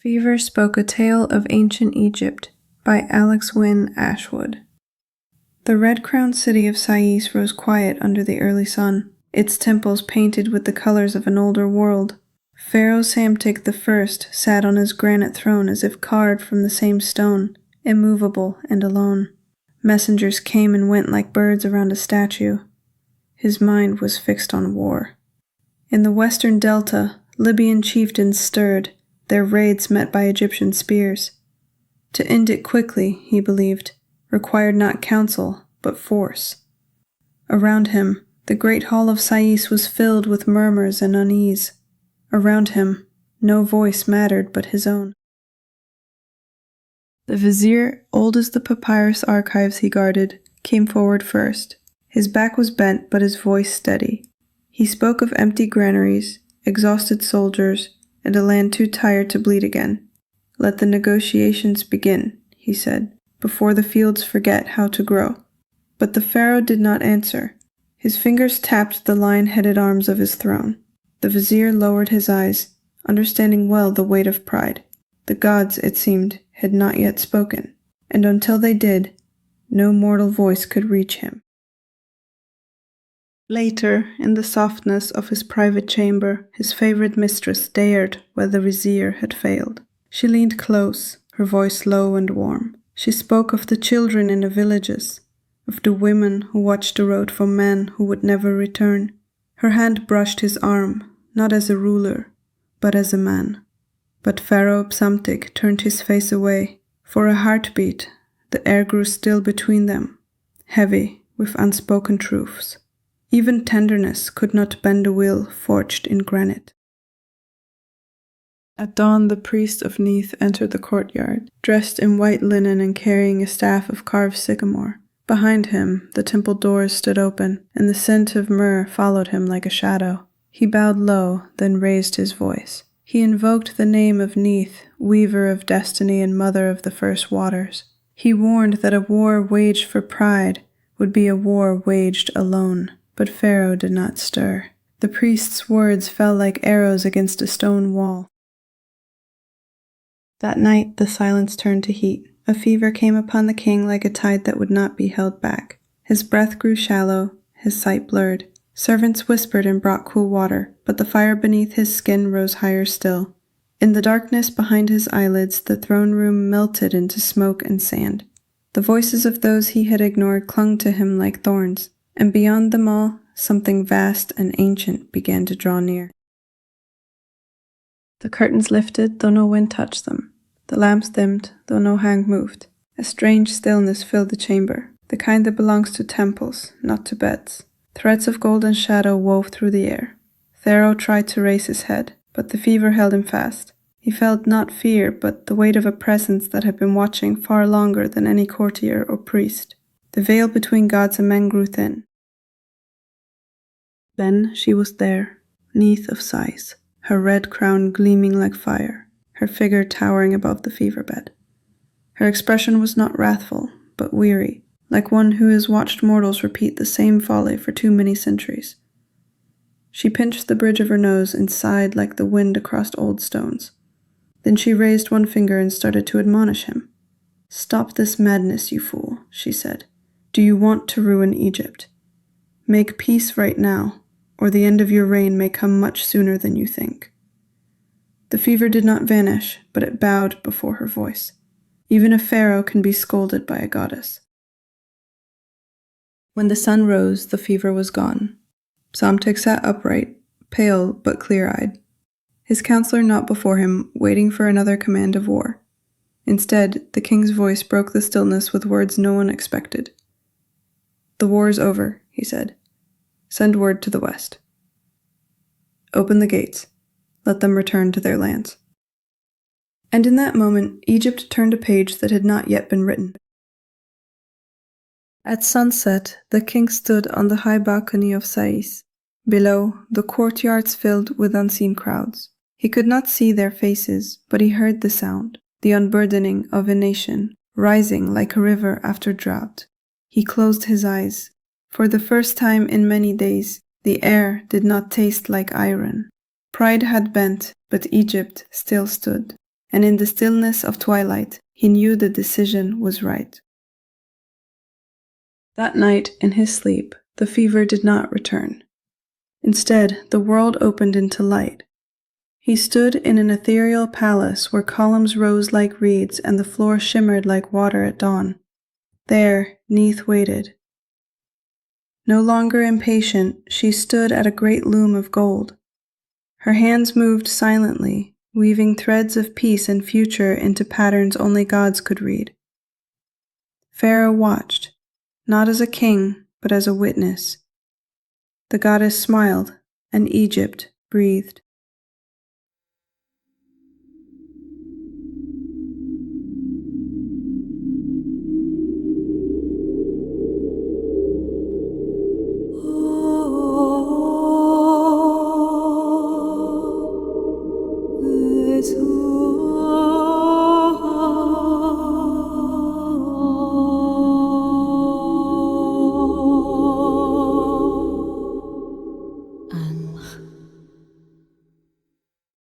Fever spoke a tale of ancient Egypt by Alex Wynne Ashwood. The red-crowned city of Sais rose quiet under the early sun, its temples painted with the colors of an older world. Pharaoh Psamtik I sat on his granite throne as if carved from the same stone, immovable and alone. Messengers came and went like birds around a statue. His mind was fixed on war. In the western delta, Libyan chieftains stirred, their raids met by Egyptian spears. To end it quickly, he believed, required not counsel, but force. Around him, the great hall of Sais was filled with murmurs and unease. Around him, no voice mattered but his own. The Vizier, old as the papyrus archives he guarded, came forward first. His back was bent, but his voice steady. He spoke of empty granaries, exhausted soldiers, and a land too tired to bleed again. "Let the negotiations begin," he said, "before the fields forget how to grow." But the pharaoh did not answer. His fingers tapped the lion-headed arms of his throne. The vizier lowered his eyes, understanding well the weight of pride. The gods, it seemed, had not yet spoken, and until they did, no mortal voice could reach him. Later, in the softness of his private chamber, his favorite mistress dared where the vizier had failed. She leaned close, her voice low and warm. She spoke of the children in the villages, of the women who watched the road for men who would never return. Her hand brushed his arm, not as a ruler, but as a man. But Pharaoh Psamtik turned his face away. For a heartbeat, the air grew still between them, heavy with unspoken truths. Even tenderness could not bend a will forged in granite. At dawn, the priest of Neith entered the courtyard, dressed in white linen and carrying a staff of carved sycamore. Behind him, the temple doors stood open, and the scent of myrrh followed him like a shadow. He bowed low, then raised his voice. He invoked the name of Neith, weaver of destiny and mother of the first waters. He warned that a war waged for pride would be a war waged alone. But Pharaoh did not stir. The priest's words fell like arrows against a stone wall. That night the silence turned to heat. A fever came upon the king like a tide that would not be held back. His breath grew shallow, his sight blurred. Servants whispered and brought cool water, but the fire beneath his skin rose higher still. In the darkness behind his eyelids, the throne room melted into smoke and sand. The voices of those he had ignored clung to him like thorns. And beyond them all, something vast and ancient began to draw near. The curtains lifted, though no wind touched them. The lamps dimmed, though no hand moved. A strange stillness filled the chamber, the kind that belongs to temples, not to beds. Threads of golden shadow wove through the air. Pharaoh tried to raise his head, but the fever held him fast. He felt not fear, but the weight of a presence that had been watching far longer than any courtier or priest. The veil between gods and men grew thin. Then she was there, Neith of Sais, her red crown gleaming like fire, her figure towering above the fever bed. Her expression was not wrathful, but weary, like one who has watched mortals repeat the same folly for too many centuries. She pinched the bridge of her nose and sighed like the wind across old stones. Then she raised one finger and started to admonish him. "Stop this madness, you fool," she said. "Do you want to ruin Egypt? Make peace right now, or the end of your reign may come much sooner than you think." The fever did not vanish, but it bowed before her voice. Even a pharaoh can be scolded by a goddess. When the sun rose, the fever was gone. Psamtik sat upright, pale but clear-eyed. His counselor knelt before him, waiting for another command of war. Instead, the king's voice broke the stillness with words no one expected. "The war is over," he said. "Send word to the west. Open the gates. Let them return to their lands." And in that moment, Egypt turned a page that had not yet been written. At sunset, the king stood on the high balcony of Sais. Below, the courtyards filled with unseen crowds. He could not see their faces, but he heard the sound, the unburdening of a nation, rising like a river after drought. He closed his eyes. For the first time in many days, the air did not taste like iron. Pride had bent, but Egypt still stood. and in the stillness of twilight, he knew the decision was right. That night, in his sleep, the fever did not return. Instead, the world opened into light. He stood in an ethereal palace where columns rose like reeds and the floor shimmered like water at dawn. There, Neith waited. No longer impatient, she stood at a great loom of gold. Her hands moved silently, weaving threads of peace and future into patterns only gods could read. Pharaoh watched, not as a king, but as a witness. The goddess smiled, and Egypt breathed.